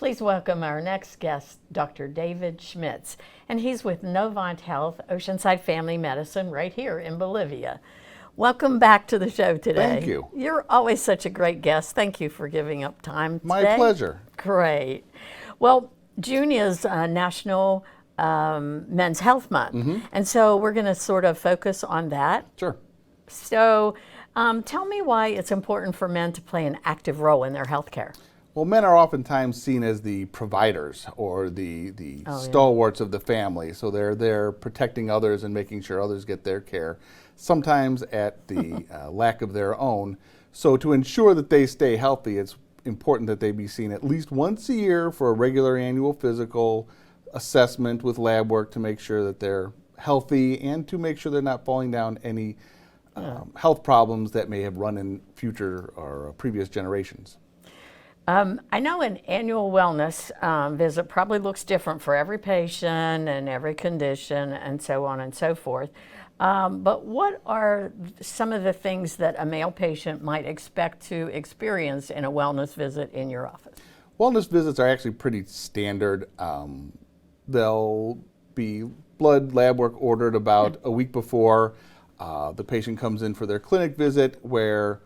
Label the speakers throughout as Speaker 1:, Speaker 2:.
Speaker 1: Please welcome our next guest, Dr. David Schmitz, and he's with Novant Health, Oceanside Family Medicine, right here in Bolivia. Welcome back to the show today.
Speaker 2: Thank you.
Speaker 1: You're always such a great guest. Thank you for giving up time today.
Speaker 2: My pleasure.
Speaker 1: Great. Well, June is National Men's Health Month, and so we're going to sort of focus on that.
Speaker 2: Sure.
Speaker 1: So tell me why it's important for men to play an active role in their health care.
Speaker 2: Well, men are oftentimes seen as the providers or the stalwarts of the family. So they're there protecting others and making sure others get their care, sometimes at the lack of their own. So to ensure that they stay healthy, it's important that they be seen at least once a year for a regular annual physical assessment with lab work to make sure that they're healthy and to make sure they're not falling down any health problems that may have run in future or previous generations.
Speaker 1: I know an annual wellness visit probably looks different for every patient and every condition and so on and so forth. But what are some of the things that a male patient might expect to experience in a wellness visit in your office?
Speaker 2: Wellness visits are actually pretty standard. They'll be blood lab work ordered about a week before the patient comes in for their clinic visit, where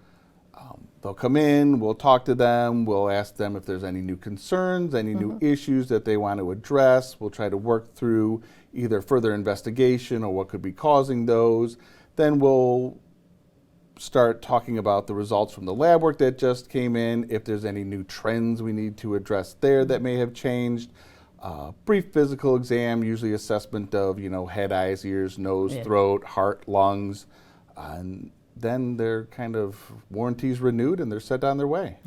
Speaker 2: they'll come in, we'll talk to them, we'll ask them if there's any new concerns, any new issues that they want to address. We'll try to work through either further investigation or what could be causing those. Then we'll start talking about the results from the lab work that just came in, if there's any new trends we need to address there that may have changed. Brief physical exam, usually assessment of, head, eyes, ears, nose, throat, heart, lungs, and then their kind of warranties renewed and they're set on their way.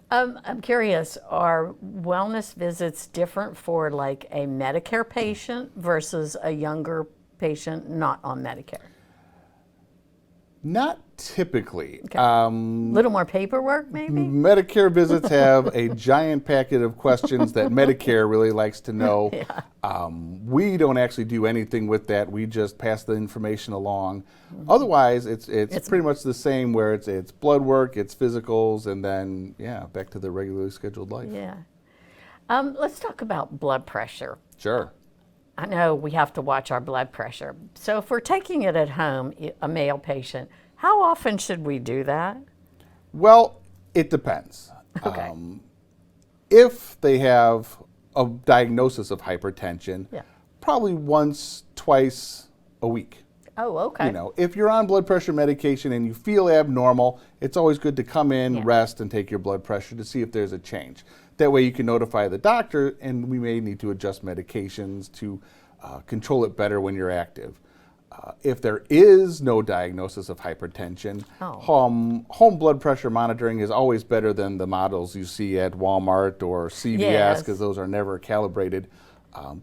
Speaker 1: I'm curious, are wellness visits different for like a Medicare patient versus a younger patient not on Medicare?
Speaker 2: Not typically.
Speaker 1: Okay. Little more paperwork, maybe?
Speaker 2: Medicare visits have a giant packet of questions that Medicare really likes to know. We don't actually do anything with that. We just pass the information along. Otherwise, it's pretty much the same, where it's blood work, it's physicals, and then, back to the regularly scheduled life.
Speaker 1: Yeah. Let's talk about blood pressure.
Speaker 2: Sure.
Speaker 1: I know we have to watch our blood pressure. So if we're taking it at home, a male patient, how often should we do that?
Speaker 2: Well, it depends.
Speaker 1: Okay.
Speaker 2: If they have a diagnosis of hypertension, probably once, twice a week.
Speaker 1: Oh, okay.
Speaker 2: If you're on blood pressure medication and you feel abnormal, it's always good to come in, rest, and take your blood pressure to see if there's a change. That way you can notify the doctor, and we may need to adjust medications to control it better when you're active. If there is no diagnosis of hypertension, home blood pressure monitoring is always better than the models you see at Walmart or CVS, because those are never calibrated.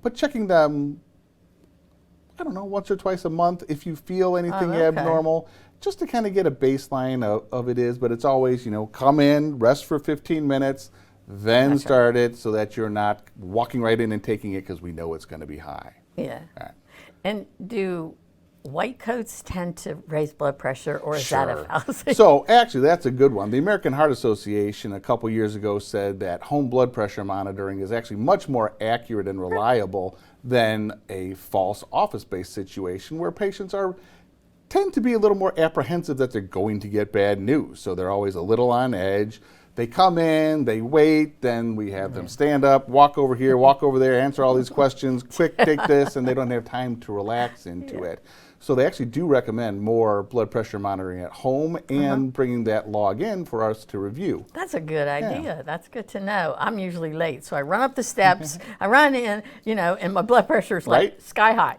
Speaker 2: But checking them, once or twice a month if you feel anything abnormal, just to kind of get a baseline of it is. But it's always, come in, rest for 15 minutes, then start it, so that you're not walking right in and taking it, because we know it's going to be high.
Speaker 1: Yeah. Right. And do white coats tend to raise blood pressure, or is that a fallacy?
Speaker 2: So actually, that's a good one. The American Heart Association a couple years ago said that home blood pressure monitoring is actually much more accurate and reliable than a false office-based situation, where patients tend to be a little more apprehensive that they're going to get bad news. So they're always a little on edge. They come in, they wait, then we have them stand up, walk over here, walk over there, answer all these questions, quick, take this, and they don't have time to relax into it. So they actually do recommend more blood pressure monitoring at home and bringing that log in for us to review.
Speaker 1: That's a good idea. That's good to know. I'm usually late, so I run up the steps, I run in, and my blood pressure is like sky high.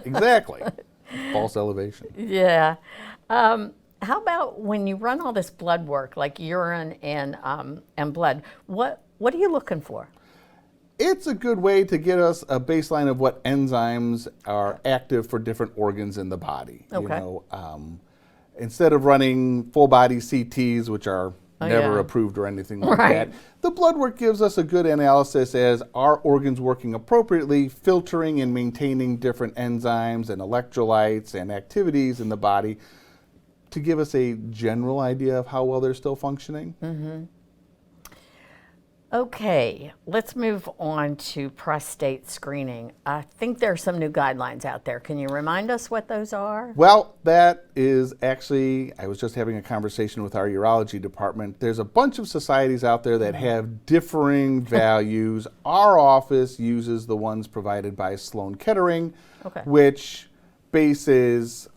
Speaker 2: Exactly. False elevation.
Speaker 1: Yeah. How about when you run all this blood work, like urine and blood, what are you looking for?
Speaker 2: It's a good way to get us a baseline of what enzymes are active for different organs in the body.
Speaker 1: Okay.
Speaker 2: Instead of running full body CTs, which are never approved or anything like that, the blood work gives us a good analysis as are organs working appropriately, filtering and maintaining different enzymes and electrolytes and activities in the body, to give us a general idea of how well they're still functioning.
Speaker 1: Okay, let's move on to prostate screening. I think there are some new guidelines out there. Can you remind us what those are?
Speaker 2: Well, that is actually, I was just having a conversation with our urology department. There's a bunch of societies out there that have differing values. Our office uses the ones provided by Sloan Kettering, which bases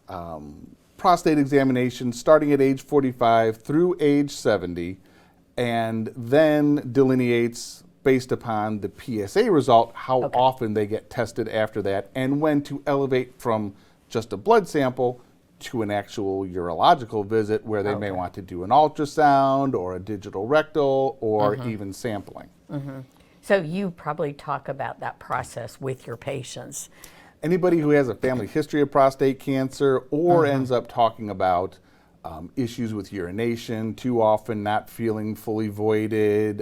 Speaker 2: prostate examination starting at age 45 through age 70, and then delineates based upon the PSA result how often they get tested after that and when to elevate from just a blood sample to an actual urological visit where they may want to do an ultrasound or a digital rectal or even sampling.
Speaker 1: So you probably talk about that process with your patients.
Speaker 2: Anybody who has a family history of prostate cancer or ends up talking about issues with urination, too often not feeling fully voided,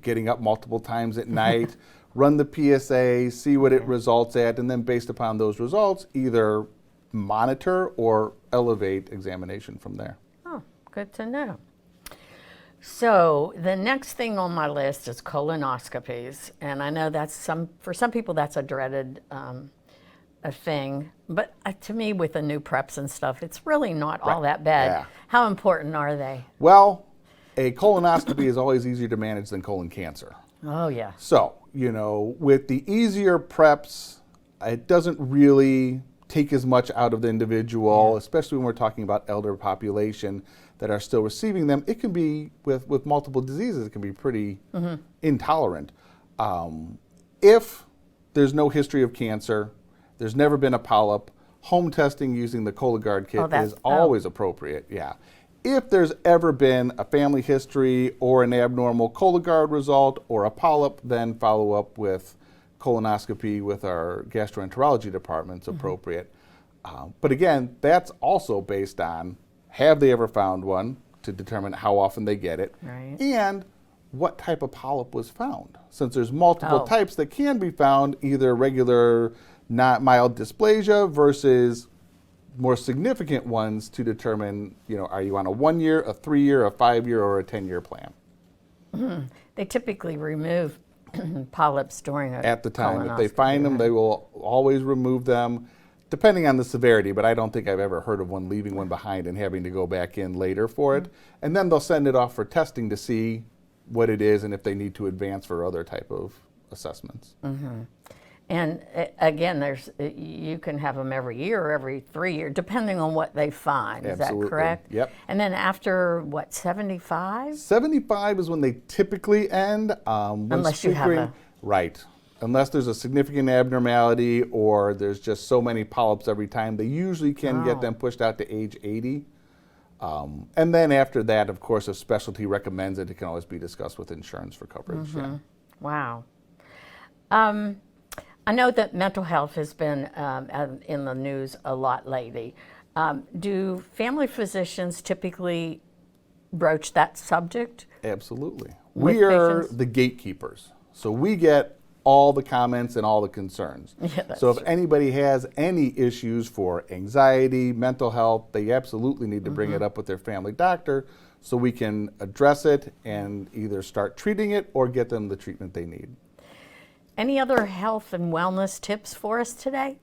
Speaker 2: getting up multiple times at night, run the PSA, see what it results at, and then based upon those results, either monitor or elevate examination from there.
Speaker 1: Oh, good to know. So the next thing on my list is colonoscopies, and I know that's for some people that's a dreaded a thing, but to me with the new preps and stuff, it's really not all that bad.
Speaker 2: Yeah.
Speaker 1: How important are they?
Speaker 2: Well, a colonoscopy is always easier to manage than colon cancer.
Speaker 1: Oh yeah.
Speaker 2: So, you know, with the easier preps, it doesn't really take as much out of the individual, especially when we're talking about elder population that are still receiving them. It can be, with multiple diseases, it can be pretty intolerant. If there's no history of cancer, there's never been a polyp, home testing using the Cologuard kit is always appropriate, If there's ever been a family history or an abnormal Cologuard result or a polyp, then follow up with colonoscopy with our gastroenterology department's appropriate. But again, that's also based on, have they ever found one, to determine how often they get it, and what type of polyp was found. Since there's multiple types that can be found, either regular, not mild dysplasia versus more significant ones to determine, you know, are you on a 1 year, a 3 year, a 5 year, or a 10-year plan?
Speaker 1: They typically remove polyps during a
Speaker 2: at the time. If they find them, they will always remove them, depending on the severity, but I don't think I've ever heard of one leaving one behind and having to go back in later for it. And then they'll send it off for testing to see what it is and if they need to advance for other type of assessments.
Speaker 1: And again, you can have them every year or every 3 years, depending on what they find.
Speaker 2: Absolutely.
Speaker 1: Is that correct?
Speaker 2: Yep.
Speaker 1: And then after, what, 75?
Speaker 2: 75 is when they typically end.
Speaker 1: Unless you have
Speaker 2: Right. Unless there's a significant abnormality or there's just so many polyps every time, they usually can get them pushed out to age 80. And then after that, of course, if specialty recommends it, it can always be discussed with insurance for coverage.
Speaker 1: Wow. I know that mental health has been in the news a lot lately. Do family physicians typically broach that subject?
Speaker 2: Absolutely. We are the gatekeepers. So we get all the comments and all the concerns. So if anybody has any issues for anxiety, mental health, they absolutely need to bring it up with their family doctor so we can address it and either start treating it or get them the treatment they need.
Speaker 1: Any other health and wellness tips for us today?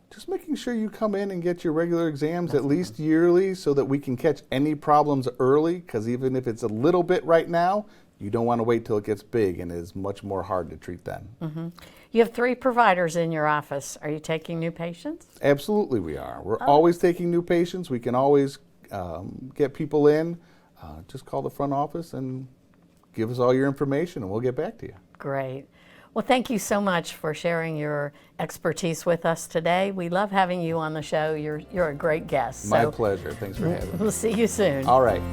Speaker 2: Just making sure you come in and get your regular exams at least yearly so that we can catch any problems early, because even if it's a little bit right now, you don't want to wait till it gets big and is much more hard to treat then.
Speaker 1: You have 3 providers in your office. Are you taking new patients?
Speaker 2: Absolutely we are. We're always taking new patients. We can always get people in. Just call the front office and give us all your information and we'll get back to you.
Speaker 1: Great. Well, thank you so much for sharing your expertise with us today. We love having you on the show. You're a great guest.
Speaker 2: My pleasure. Thanks for having me.
Speaker 1: We'll see you soon.
Speaker 2: All right.